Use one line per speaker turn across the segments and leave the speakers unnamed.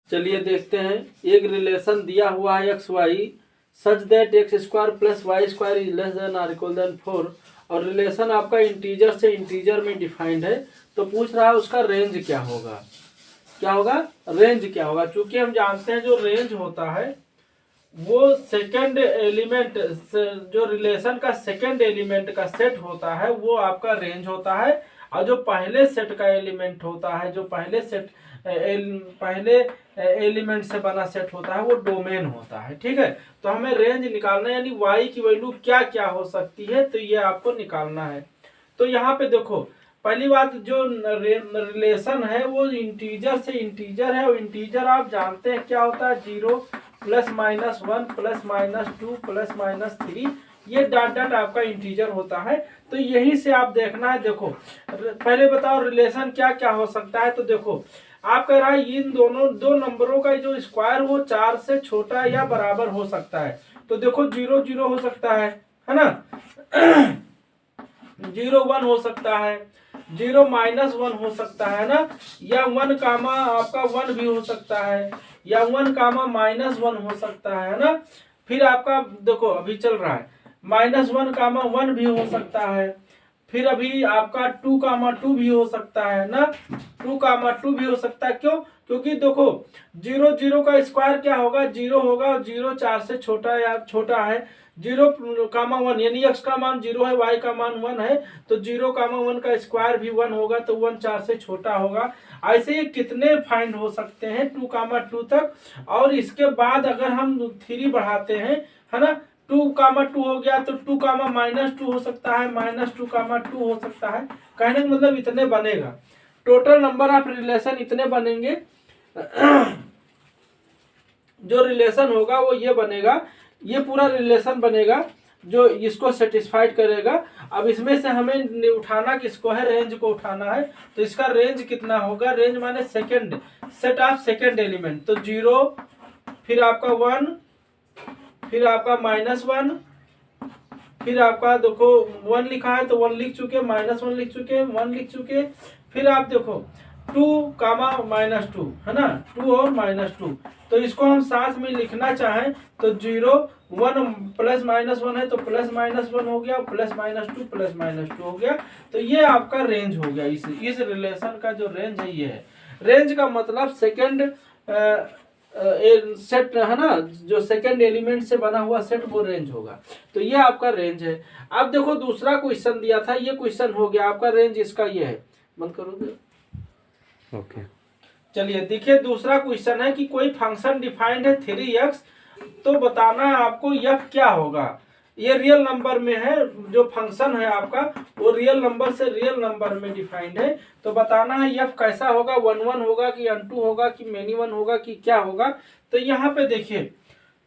चलिए देखते हैं। एक रिलेशन दिया हुआ है X Y such that X square plus Y square is less than R equal then 4 और रिलेशन आपका इंटीजर से इंटीजर में डिफाइंड है। तो पूछ रहा है उसका रेंज क्या होगा, क्या होगा, रेंज क्या होगा। चूंकि हम जानते हैं जो रेंज होता है वो सेकंड एलिमेंट, जो रिलेशन का सेकंड एलिमेंट का सेट होता है वो आपका रेंज होता है, और जो पहले सेट का एलिमेंट होता है, जो पहले एलिमेंट से बना सेट होता है वो डोमेन होता है। ठीक है, तो हमें रेंज निकालना है, यानी वाई की वैल्यू क्या क्या हो सकती है तो ये आपको निकालना है। तो यहाँ पे देखो, पहली बात जो रिलेशन है वो इंटीजर से इंटीजर है, और इंटीजर आप जानते हैं क्या होता है, 0 plus minus 1 plus minus 2 plus minus 3, ये डॉट डॉट आपका इंटीजर होता है। तो यही से आप देखना है। देखो पहले बताओ रिलेशन क्या क्या हो सकता है। तो देखो आप कह रहा है इन दोनों दो नंबरों का जो स्क्वायर वो 4 से छोटा या बराबर हो सकता है। तो देखो 0 0 हो सकता है ना 0 1 हो सकता है, 0 माइनस 1 हो सकता है ना, या 1 कामा आपका 1 भी हो सकता है, या 1 कामा माइनस 1 हो सकता है ना। फिर आपका देखो अभी चल रहा है माइनस 1 कामा 1 भी हो सकता है। फिर अभी आपका 2 कामा 2 भी हो सकता है ना, 2 कामा 2 भी हो सकता है। क्यों? क्योंकि देखो 0 0 का स्क्वायर क्या होगा, 0 होगा, 0 4 से छोटा या छोटा है, 0 कामा 1 यानी x का मान 0 है, y का मान 1 है, तो 0 कामा 1 का स्क्वायर भी 1 होगा, तो 1 4 से छोटा होगा। ऐसे ही कितने फाइंड हो सकते हैं 2 कामा 2 तक। और इसके बाद अगर हम 3 बढ़ाते हैं है ना, 2 कामा 2 हो गया, तो 2 कामा माइनस 2 हो सकता है, माइनस 2 कामा 2 हो सकता है। कहने का मतलब इतने बनेगा, टोटल नंबर ऑफ रिलेशन इतने बनेंगे। जो रिलेशन होगा वो ये बनेगा, ये पूरा रिलेशन बनेगा जो इसको सेटिस्फाइड करेगा। अब इसमें से हमें उठाना किसको है, रेंज को उठाना है। तो इसका रेंज कितना होगा, रेंज माने second set of second element. तो 0 फिर आपका 1 फिर आपका माइनस 1 फिर आपका देखो 1 लिखा है तो 1 लिख चुके, माइनस 1 लिख चुके, 1 लिख चुके। फिर आप देखो 2 कामा माइनस 2 है ना, 2 और माइनस 2। तो इसको हम साथ में लिखना चाहें तो 0 1 प्लस माइनस 1 है तो प्लस माइनस 1 हो गया, प्लस माइनस 2 प्लस माइनस 2 हो गया। तो ये आपका रेंज हो गया। इस रिलेशन का जो रेंज है ये है। रेंज का मतलब सेकंड सेट है ना, जो सेकंड एलिमेंट से बना हुआ सेट वो रेंज होगा। तो ये आपका रेंज है। अब देखो दूसरा क्वेश्चन दिया था, ये क्वेश्चन हो गया आपका रेंज इसका ये है। बंद करोगे? ओके चलिए देखिए दूसरा क्वेश्चन है कि कोई फंक्शन डिफाइंड है 3x, तो बताना है आपको f क्या होगा। ये रियल नंबर में है, जो फंक्शन है आपका वो रियल नंबर से रियल नंबर में डिफाइंड है। तो बताना है f कैसा होगा, 1 1 होगा कि अनटू होगा कि मेनी 1 होगा कि क्या होगा। तो यहाँ पे देखिए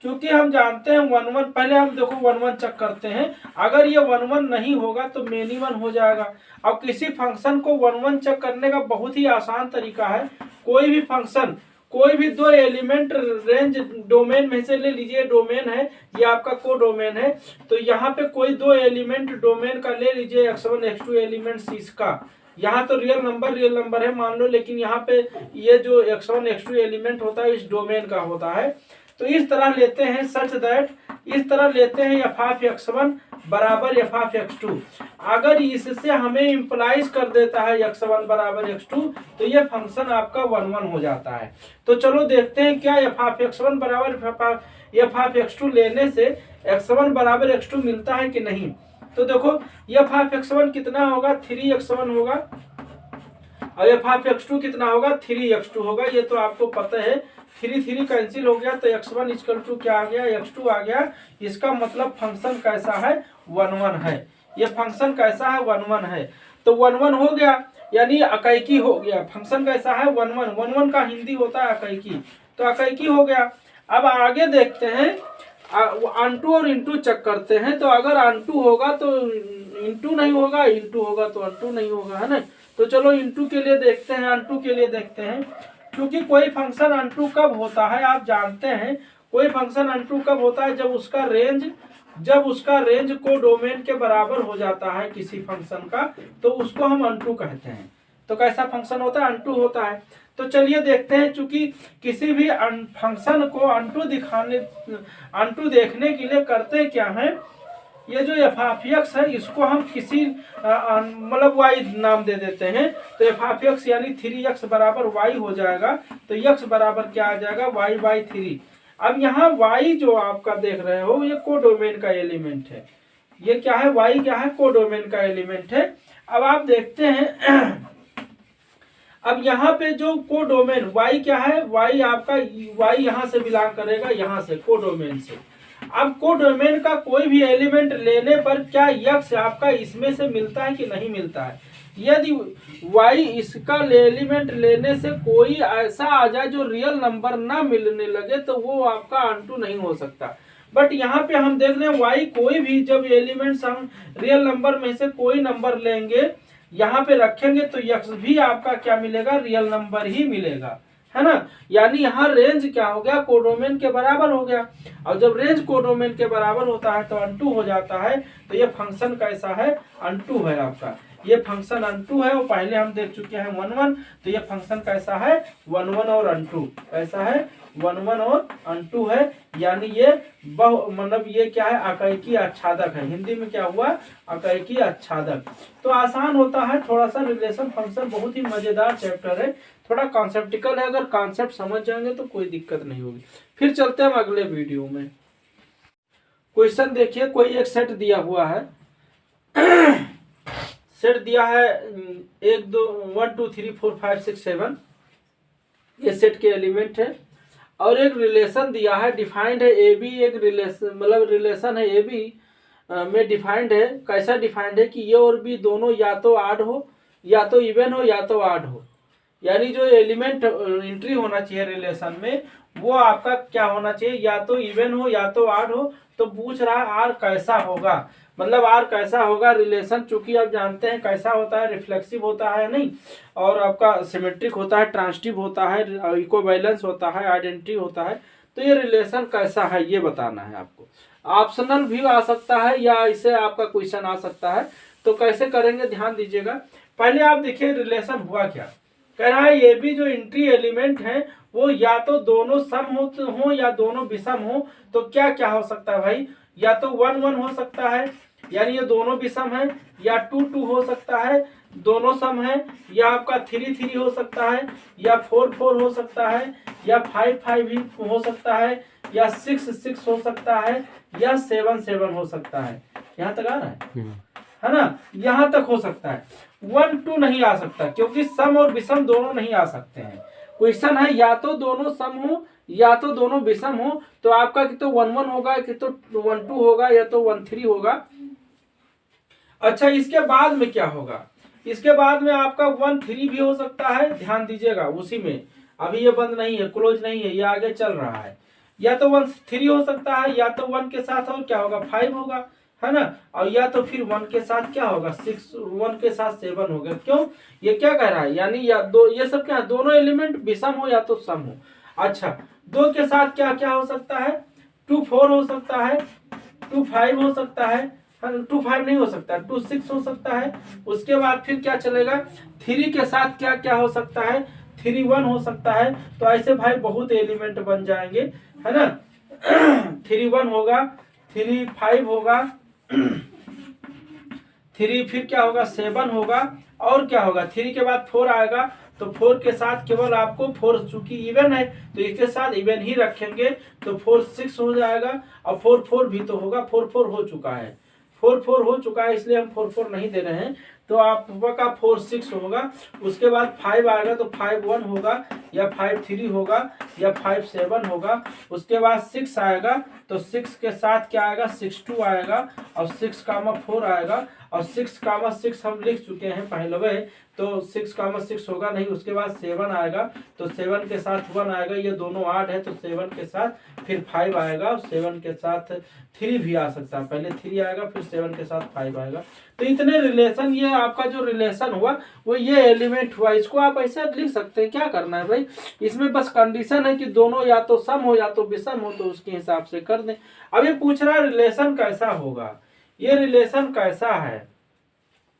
क्योंकि हम जानते हैं 1 1, पहले हम देखो 1 1 चेक करते हैं। अगर ये 1 1 नहीं होगा तो मेनी 1 हो जाएगा। अब किसी फंक्शन को 1 1 चेक करने का बहुत ही आसान तरीका है। कोई भी फंक्शन, कोई भी दो एलिमेंट रेंज डोमेन में से ले लीजिए, डोमेन है ये आपका को डोमेन है। तो यहाँ पे कोई दो एलिमेंट डोमेन का ले लीजिए, x1 x2 एलिमेंट्स इसका, यहाँ तो रियल नंबर है मान लो, लेकिन यहाँ पे ये जो x1 x2 एलिमेंट होता है इस डोमेन का होता है। तो इस तरह लेते हैं सच दैट, इस तरह लेते हैं f ऑफ x1 बराबर f ऑफ x2। अगर इससे हमें इंप्लाइज कर देता है x1 बराबर x2 तो ये फंक्शन आपका 1 1 हो जाता है। तो चलो देखते हैं क्या f ऑफ x1 बराबर f ऑफ x2 लेने से x1 बराबर x2 मिलता है कि नहीं। तो देखो f ऑफ x1 कितना होगा, 3x1 होगा, और f ऑफ x2 कितना होगा, 3x2 होगा। ये तो आपको पता है, 3 3 कैंसिल हो गया तो x1 इक्वल टू क्या आ गया, x2 आ गया। इसका मतलब फंक्शन कैसा है, 1 1 है। ये फंक्शन कैसा है, 1 1 है। तो 1 1 हो गया यानी अकैकी हो गया। फंक्शन कैसा है, 1 1। 1 1 का हिंदी होता है अकैकी, तो अकैकी हो गया। अब आगे देखते हैं अनटू और इंटू चेक करते हैं। तो अगर अनटू होगा तो इंटू नहीं होगा, इंटू होगा तो अनटू नहीं होगा, है ना। तो चलो इंटू के लिए देखते हैं, अनटू के लिए देखते हैं। क्योंकि कोई फंक्शन अनटू कब होता है आप जानते हैं, कोई फंक्शन अनटू कब होता है, जब उसका रेंज को डोमेन के बराबर हो जाता है किसी फंक्शन का, तो उसको हम अनटू कहते हैं। तो कैसा फंक्शन होता है, अनटू होता है। तो चलिए देखते हैं, चूंकि किसी भी फंक्शन को अनटू देखने के लिए करते क्या है, ये जो एफ ऑफ एक्स है इसको हम किसी मतलब वाई नाम दे देते हैं। तो एफ ऑफ एक्स यानी 3x बराबर वाई हो जाएगा। तो x बराबर क्या आ जाएगा, y बाई 3। अब यहाँ y जो आपका देख रहे हो ये कोडोमेन का एलिमेंट है। ये क्या है, y क्या है, कोडोमेन का एलिमेंट है। अब आप देखते हैं अब यहाँ पे जो कोडोमेन y क्या है, y आपका y यहाँ से बिलोंग करेगा, यहाँ से कोडोमेन से। अब कोडोमेन का कोई भी एलिमेंट लेने पर क्या x आपका इसमें से मिलता है कि नहीं मिलता है। यदि y इसका एलिमेंट लेने से कोई ऐसा आ जाए जो रियल नंबर ना मिलने लगे तो वो आपका अनटू नहीं हो सकता। बट यहाँ पे हम देख रहे हैं y कोई भी जब एलिमेंट्स हम रियल नंबर में से कोई नंबर लेंगे यहाँ पे रखेंगे तो x भी आपका क्या मिलेगा, रियल नंबर ही मिलेगा, है ना। यानी यहाँ रेंज क्या हो गया, कोडोमेन के बराबर हो गया। और जब रेंज कोडोमेन के बराबर होता है तो अनटू हो जाता है। तो ये फंक्शन कैसा है, अनटू है आपका। ये फंक्शन अनटू है, वो पहले हम देख चुके हैं 1 1। तो ये फंक्शन कैसा है, 1 1 और अनटू। कैसा है, 1 1 और अनटू है। यानी ये मतलब ये क्या है, अकैकी आच्छादक है। हिंदी में क्या हुआ, अकैकी आच्छादक। तो आसान होता है थोड़ा सा रिलेशन फंक्शन, बहुत ही मजेदार चैप्टर है, थोड़ा कॉन्सेप्टिकल है। अगर कॉन्सेप्ट समझ जाएंगे तो कोई दिक्कत नहीं होगी। फिर चलते हैं हम अगले वीडियो में। क्वेश्चन देखिए, कोई एक सेट दिया हुआ है सेट दिया है 1 2 1 2 3 4 5 6 7, ये सेट के एलिमेंट है। और एक रिलेशन दिया है, डिफाइंड है ए बी, एक रिलेशन मतलब रिलेशन है ए बी में डिफाइंड है। कैसा डिफाइंड है कि ये और बी दोनों या तो आड हो, या तो इवन हो, या तो आड हो। यानी जो एलिमेंट एंट्री होना चाहिए रिलेशन में वो आपका क्या होना चाहिए, या तो इवन हो या तो आड हो। तो पूछ रहा है आर कैसा होगा, मतलब आर कैसा होगा रिलेशन। चूंकि आप जानते हैं कैसा होता है, रिफ्लेक्सिव होता है नहीं, और आपका सिमेट्रिक होता है, ट्रांसटिव होता है, इक्विवेलेंस होता है, आइडेंटिटी होता है। तो ये रिलेशन कैसा है ये बताना है आपको। ऑप्शनल भी आ सकता है या इसे आपका क्वेश्चन आ सकता है। तो कैसे करेंगे ध्यान दीजिएगा। पहले आप देखिए रिलेशन हुआ क्या, कह रहा है ये भी जो एंट्री एलिमेंट है वो या तो दोनों सम हो या दोनों विषम हो। तो क्या क्या हो सकता है भाई, या तो 1 1 हो सकता है यानी ये दोनों विषम है, या 2 2 हो सकता है दोनों सम है, या आपका 3 3 हो सकता है, या 4 4 हो सकता है, या 5 5 भी हो सकता है, या 6 6 हो सकता है, या 7 7 हो सकता है। यहाँ तक आ रहा है ना, यहाँ तक हो सकता है। 1 2 नहीं आ सकता क्योंकि सम और विषम दोनों नहीं आ सकते हैं। क्वेश्चन है या तो दोनों सम हो या तो दोनों विषम हो। तो आपका कि तो 1 1 होगा, कि तो 1 2 होगा, या तो 1 3 होगा। अच्छा, इसके बाद में क्या होगा, इसके बाद में आपका 1 3 भी हो सकता है। ध्यान दीजिएगा उसी में, अभी ये बंद नहीं है, क्लोज नहीं है, ये आगे चल रहा है। या तो 1 3 हो सकता है, या तो 1 के साथ और क्या होगा 5 होगा, है ना। और या तो फिर 1 के साथ क्या होगा 6, 1 के साथ 7 होगा। क्यों, ये क्या कह रहा है, यानी या दो, ये सब क्या है, दोनों एलिमेंट विषम हो या तो सम हो। अच्छा, 2 के साथ क्या क्या हो सकता है, 2 4 हो सकता है, 2 5 हो सकता है, 2 5 नहीं हो सकता, 2 6 हो सकता है। उसके बाद फिर क्या चलेगा, 3 के साथ क्या क्या हो सकता है, 3 1 हो सकता है। तो ऐसे भाई बहुत एलिमेंट बन जाएंगे, है ना। 3 1 होगा, 3 5 होगा, 3 फिर क्या होगा 7 होगा, और क्या होगा 3 के बाद 4 आएगा। तो 4 के साथ केवल आपको 4 चूंकि इवन है तो इसके साथ इवन ही रखेंगे। तो 4 6 हो जाएगा, और 4 4 भी तो होगा, 4 4 हो चुका है, 4 4 हो चुका है, इसलिए हम 4 4 नहीं दे रहे हैं। तो आपका 4 6 होगा। उसके बाद 5 आएगा तो 5 1 होगा, या 5 3 होगा, या 5 7 होगा। उसके बाद 6 आएगा तो 6 के साथ क्या आएगा 6 2 आएगा, और 6 4 आएगा। और 6 6 हम लिख चुके हैं पहले, तो 6 6 होगा नहीं। उसके बाद 7 आएगा तो 7 के साथ 1 आएगा, ये दोनों 8 है तो 7 के साथ फिर 5 आएगा, और 7 के साथ 3 भी आ सकता है, पहले 3 आएगा फिर 7 के साथ 5 आएगा। तो इतने रिलेशन, ये आपका जो रिलेशन हुआ वो ये एलिमेंट हुआ। इसको आप ऐसे लिख सकते हैं, क्या करना है भाई, इसमें बस कंडीशन है कि दोनों या तो सम हो या तो विषम हो, तो उसके हिसाब से कर दें। अब ये पूछ रहा है रिलेशन कैसा होगा, ये रिलेशन कैसा है।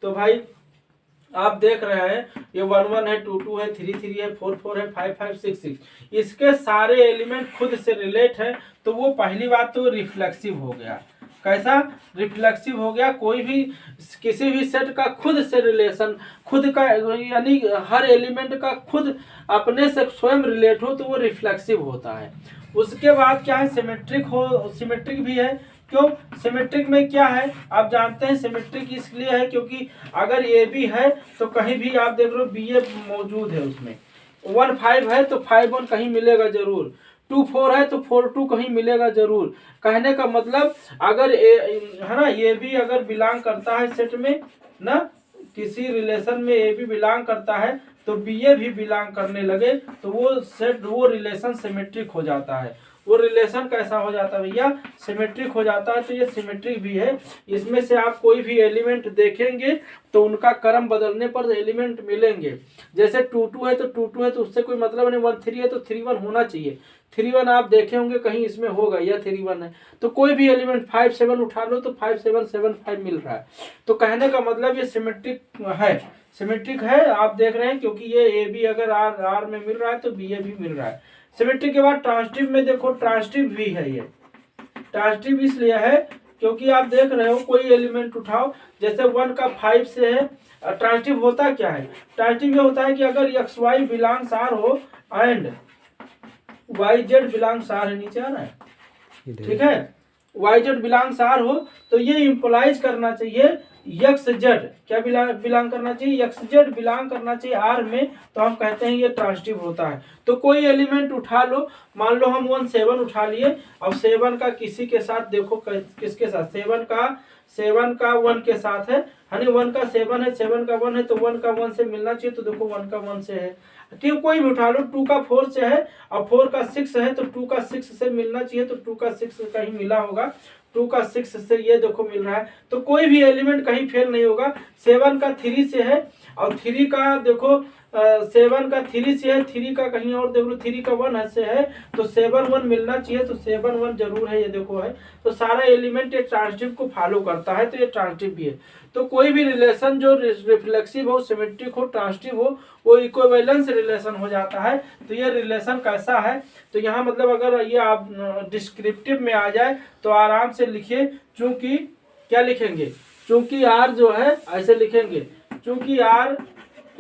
तो भाई आप देख रहे हैं ये 1 1 है, 2 2 है, 3 3 है, 4 4 है, 5 5 6 6, इसके सारे एलिमेंट खुद से रिलेट है। तो वो पहली बात तो रिफ्लेक्सिव हो गया। कैसा रिफ्लेक्सिव हो गया? कोई भी किसी भी सेट का खुद से रिलेशन, खुद का यानी हर एलिमेंट का खुद अपने से स्वयं रिलेट हो तो वो रिफ्लेक्सिव होता है। उसके बाद क्या है? सिमेट्रिक हो, सिमेट्रिक भी है। क्यों? सिमेट्रिक में क्या है आप जानते हैं? सिमेट्रिक इसलिए है क्योंकि अगर ए बी है तो कहीं भी आप देख लो बी ए मौजूद है उसमें। 1 5 है तो 5 1 कहीं मिलेगा जरूर, 2 4 है तो 4 2 कहीं मिलेगा जरूर। कहने का मतलब अगर ए है ना, ए बी अगर बिलोंग करता है सेट में ना, किसी रिलेशन में ए बी बिलोंग करता है तो बी ए भी बिलोंग करने लगे तो वो सेट, वो रिलेशन सिमेट्रिक हो जाता है। वो रिलेशन कैसा हो जाता है भैया? सिमेट्रिक हो जाता है। तो ये सिमेट्रिक भी है। इसमें से आप कोई भी एलिमेंट देखेंगे तो उनका क्रम बदलने पर एलिमेंट मिलेंगे। जैसे 2 2 है तो 2 2 है तो उससे कोई मतलब नहीं, 1 3 है तो 3 1 होना चाहिए। 3 1 आप देखे होंगे कहीं इसमें होगा, या 3 1 है तो कोई भी एलिमेंट 5 7 उठा लो तो 5 7 7 5 मिल रहा है। तो कहने का मतलब ये सिमेट्रिक है, सिमेट्रिक है। आप देख रहे हैं क्योंकि ये ए बी अगर आर आर में मिल रहा है तो बी ए भी मिल रहा है। सिमेट्रिक के बाद ट्रांजिटिव में देखो, ट्रांजिटिव भी है। ये ट्रांजिटिव इसलिए है क्योंकि आप देख रहे हो कोई एलिमेंट उठाओ, जैसे 1 का 5 से है। ट्रांजिटिव होता क्या है? ट्रांजिटिव ये होता है कि अगर एक्स वाई बिलोंग्स आर हो and Y Z belongs R है, नीचे आ रहा है, ठीक है, वाई जेड बिलोंग्स आर हो तो ये इंप्लाइज करना चाहिए एक्स जेड क्या बिलोंग करना चाहिए? एक्स जेड बिलोंग करना चाहिए आर में, तो हम कहते हैं ये ट्रांजिटिव होता है। तो कोई एलिमेंट उठा लो, मान लो हम 1 7 उठा लिए, अब 7 का किसी के साथ देखो, किसके साथ? 7 का 1 के साथ है, यानी 1 का 7 है, 7 का 1 है तो 1 का 1 से मिलना चाहिए। तो देखो 1 का 1 से है, ठीक, कोई भी उठा लो। 2 का 4 से है और 4 का 6 है तो 2 का 6 से मिलना चाहिए। तो 2 का 6 कहीं मिला होगा, 2 का 6 से ये देखो मिल रहा है। तो कोई भी एलिमेंट कहीं फेल नहीं होगा। 7 का 3 से है और 3 का देखो 7 का 3 से है, 3 का कहीं और देख लो, 3 का 1 से है तो 7 1 मिलना चाहिए। तो 7 1 जरूर है, ये देखो है। तो सारा एलिमेंट ये ट्रांजिटिव को फॉलो करता है, तो ये ट्रांजिटिव भी है। तो कोई भी रिलेशन जो रिफ्लेक्सिव हो, सिमेट्रिक हो, ट्रांजिटिव हो, वो इक्विवेलेंस रिलेशन हो जाता है। तो ये रिलेशन कैसा है? तो यहाँ मतलब अगर ये आप डिस्क्रिप्टिव में आ जाए तो आराम से लिखिए, चूंकि क्या लिखेंगे? चूंकि आर जो है ऐसे लिखेंगे, चूंकि R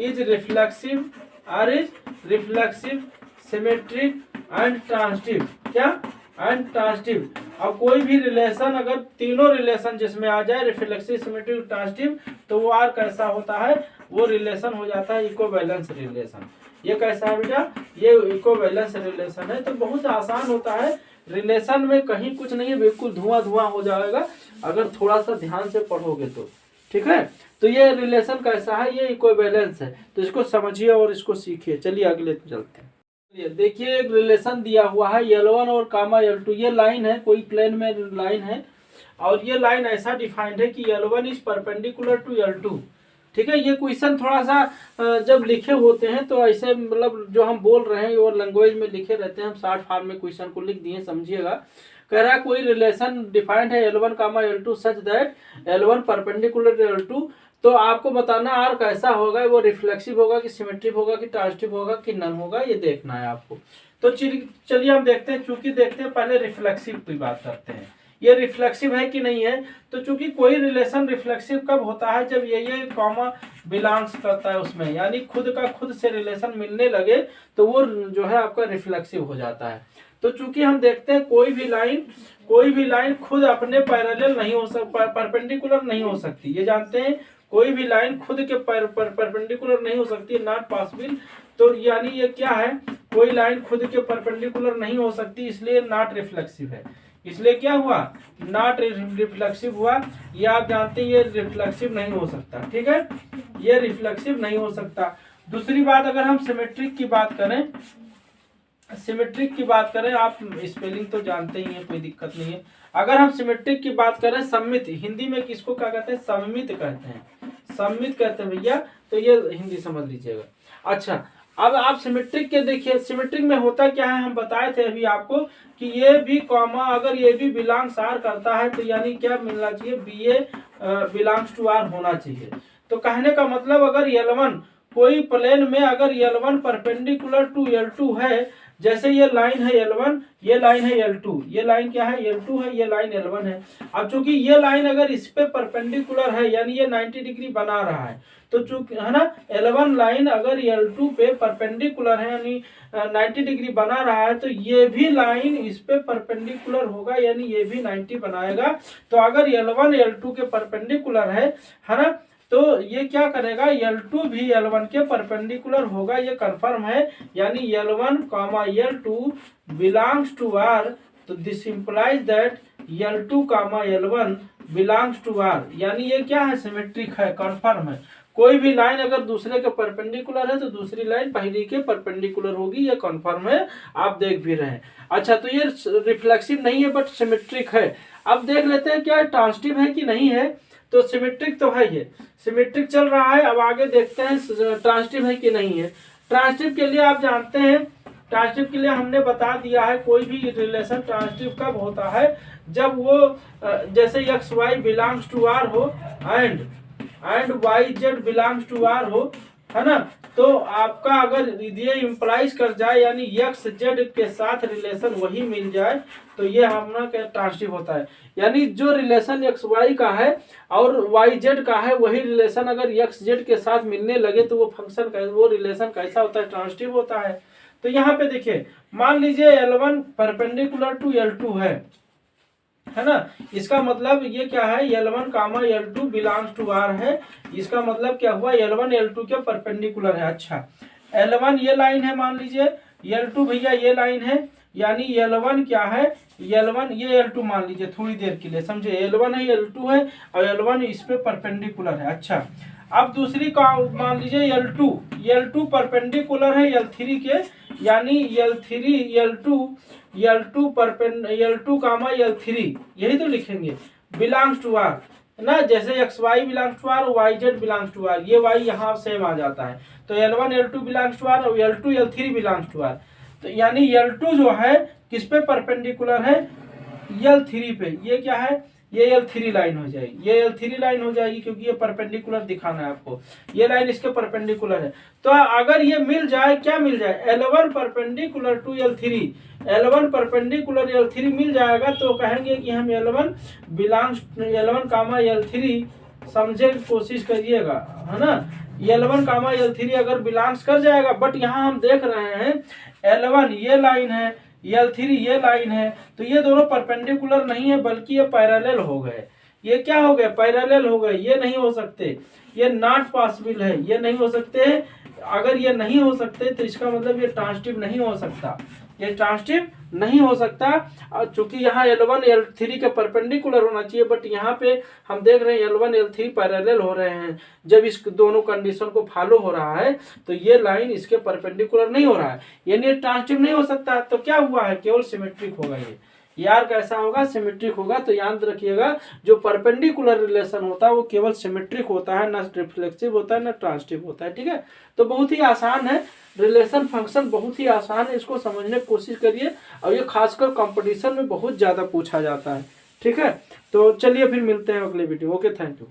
is reflexive, R is reflexive, symmetric and transitive. क्या? And transitive. अब कोई भी रिलेशन अगर तीनों रिलेशन जिसमें आ जाए, रिफ्लेक्सिव, सिमेट्रिक, ट्रांजिटिव, तो वो आर कैसा होता है? वो रिलेशन हो जाता है इक्विवेलेंस रिलेशन। ये कैसा है बेटा? ये इक्विवेलेंस रिलेशन है। तो बहुत आसान होता है, रिलेशन में कहीं कुछ नहीं है, बिल्कुल धुआं धुआं हो जाएगा अगर थोड़ा सा ध्यान से पढ़ोगे तो, ठीक है। तो ये रिलेशन कैसा है? ये इक्विवेलेंस है। तो इसको समझिए और इसको सीखिए। चलिए अगले पे चलते हैं। देखिए एक रिलेशन दिया हुआ है L1 और कामा L2। ये लाइन है, कोई प्लेन में लाइन है और ये लाइन ऐसा डिफाइंड है कि L1 is perpendicular to L2, ठीक है। ये क्वेश्चन थोड़ा सा जब लिखे होते हैं तो ऐसे मतलब जो हम बोल रहे हैं और लैंग्वेज में लिखे रहते हैं, हम शॉर्ट फॉर्म में क्वेश्चन को लिख दिए, समझिएगा। कह रहा है कोई रिलेशन डिफाइंड है L1 comma L2 such that L1 perpendicular to L2। तो आपको बताना आर कैसा होगा, वो रिफ्लेक्सिव होगा कि सिमेट्रिक होगा कि ट्रांजिटिव होगा कि नन होगा, ये देखना है आपको। तो चलिए हम देखते हैं, चूंकि देखते हैं पहले रिफ्लेक्सिव की बात करते हैं, ये रिफ्लेक्सिव है कि नहीं है। तो चूंकि कोई रिलेशन रिफ्लेक्सिव कब होता है? जब ये कॉमा बिलोंग्स करता है उसमें, यानी खुद का खुद से रिलेशन मिलने लगे तो वो जो है आपका रिफ्लेक्सिव हो जाता है। तो चूंकि हम देखते हैं कोई भी लाइन खुद अपने पैरेलल नहीं हो सकती, परपेंडिकुलर नहीं हो सकती, ये जानते हैं। कोई भी लाइन खुद के परपेंडिकुलर नहीं हो सकती, नॉट पॉसिबल। तो यानी ये क्या है? कोई लाइन खुद के परपेंडिकुलर नहीं हो सकती, इसलिए नॉट रिफ्लेक्सिव है। इसलिए क्या हुआ? नॉट रिफ्लेक्सिव हुआ। ये आप जानते हैं ये रिफ्लेक्सिव नहीं हो सकता, ठीक है, ये रिफ्लेक्सिव नहीं हो सकता। दूसरी बात, अगर हम सिमेट्रिक की बात करें, आप स्पेलिंग तो जानते ही हैं, कोई दिक्कत नहीं है। अगर हम सिमेट्रिक की बात करें, सममित, हिंदी में किसको क्या कहते हैं? सममित कहते हैं, सममित कहते हैं भैया। तो ये हिंदी समझ लीजिएगा। अच्छा, अब आप सिमेट्रिक के देखिए, सिमेट्रिक में होता क्या है? हम बताए थे अभी आपको कि ये भी कॉमा, अगर ये भी बिलोंग्स आर करता है तो यानी क्या मिलना चाहिए? B A belongs to R होना चाहिए। तो कहने का मतलब अगर L1 कोई प्लेन में अगर L1 परपेंडिकुलर टू L2 है, जैसे ये लाइन है L1, ये लाइन है L2, ये लाइन क्या है L2 है, ये लाइन L1 है। अब चूंकि ये लाइन अगर इस पे परपेंडिकुलर है यानी ये 90 डिग्री बना रहा है, तो चूंकि है ना L1 लाइन अगर L2 पे परपेंडिकुलर है यानी 90 डिग्री बना रहा है, तो ये भी लाइन इस पे परपेंडिकुलर होगा यानी ये भी 90 बनाएगा। तो अगर L1 L2 के परपेंडिकुलर है ना, तो ये क्या करेगा L2 भी L1 के परपेंडिकुलर होगा, ये कंफर्म है। यानी L1, L2 belongs to R, तो this implies that L2, L1 belongs to R, यानी ये क्या है सिमेट्रिक है, कंफर्म है। कोई भी लाइन अगर दूसरे के परपेंडिकुलर है तो दूसरी लाइन पहली के परपेंडिकुलर होगी, ये कंफर्म है, आप देख भी रहे हैं। अच्छा, तो ये रिफ्लेक्सिव नहीं है बट सिमेट्रिक है। अब देख लेते हैं क्या ट्रांसिटिव है कि नहीं है। तो सिमेट्रिक तो है, ये सिमेट्रिक चल रहा है। अब आगे देखते हैं ट्रांसिटिव है कि नहीं है। ट्रांसिटिव के लिए आप जानते हैं, ट्रांसिटिव के लिए हमने बता दिया है, कोई भी रिलेशन ट्रांसिटिव कब होता है, जब वो जैसे x Y belongs to R हो and Y Z belongs to R हो, है ना। तो आपका अगर ये इम्प्लाइज कर जाए यानी एक्स जेड के साथ रिलेशन वही मिल जाए, तो ये हमारा क्या ट्रांसिटिव होता है। यानी जो रिलेशन एक्स वाई का है और वाई जेड का है वही रिलेशन अगर एक्स जेड के साथ मिलने लगे तो वो फंक्शन का वो रिलेशन कैसा होता है, ट्रांसिटिव होता है। तो यहाँ पे देखिए, मान लीजिए L1 परपेंडिकुलर टू L2 है ना, इसका मतलब ये क्या है L1, L2 belongs to R है। इसका मतलब क्या हुआ L1 L2 के परपेंडिकुलर है। अच्छा, L1 ये लाइन है मान लीजिए, L2 भैया ये लाइन है, यानी L1 क्या है, L1 ये L2 मान लीजिए थोड़ी देर के लिए समझे, L1 है L2 है और L1 इस पे परपेंडिकुलर है। अच्छा, अब दूसरी का मान लीजिए L2 परपेंडिकुलर है L3 के, यानी L2 L3 यही तो लिखेंगे बिलोंग्स टू R ना, जैसे x Y belongs to R, Y Z belongs to R, ये वाई यहाँ सेम आ जाता है। तो L1 L2 belongs to are और L2 L3 belongs to are. तो यानी L2 जो है किस पे परपेंडिकुलर है, L3 पे। ये क्या है, ये L3 लाइन हो जाएगी, ये L3 लाइन हो जाएगी क्योंकि ये परपेंडिकुलर दिखाना है आपको, ये लाइन इसके परपेंडिकुलर है। तो अगर ये मिल जाए, क्या मिल जाए L1 perpendicular to L3, L1 perpendicular L3 मिल जाएगा, तो कहेंगे कि हम L1 L3 समझे कोशिश करिएगा, है ना। L1 L3 अगर बिलोंग्स कर जाएगा, बट यहाँ हम देख रहे हैं L1 ये लाइन है, L3 ये लाइन है, तो ये दोनों परपेंडिकुलर नहीं है बल्कि ये पैरेलल हो गए। ये क्या हो गए, पैरेलल हो गए, ये नहीं हो सकते, ये नॉट पॉसिबल है, ये नहीं हो सकते। अगर ये नहीं हो सकते तो इसका मतलब ये ट्रांसिटिव नहीं हो सकता, ये ट्रांसिटिव नहीं हो सकता। और चूंकि यहाँ L1 L3 के परपेंडिकुलर होना चाहिए, बट यहाँ पे हम देख रहे हैं L1 L3 पैरेलल हो रहे हैं। जब इस दोनों कंडीशन को फॉलो हो रहा है तो ये लाइन इसके परपेंडिकुलर नहीं हो रहा है, यानी ट्रांसिटिव नहीं हो सकता। तो क्या हुआ है, केवल सिमेट्रिक होगा। ये यार कैसा होगा, सिमेट्रिक होगा। तो याद रखिएगा, जो परपेंडिकुलर रिलेशन होता है वो केवल सिमेट्रिक होता है, ना रिफ्लेक्सिव होता है, ना ट्रांसिटिव होता है। ठीक है, तो बहुत ही आसान है रिलेशन फंक्शन, बहुत ही आसान है, इसको समझने की कोशिश करिए। और ये खासकर कंपटीशन में बहुत ज़्यादा पूछा जाता है। ठीक है, तो चलिए फिर मिलते हैं अगले वीडियो। Okay, thank you.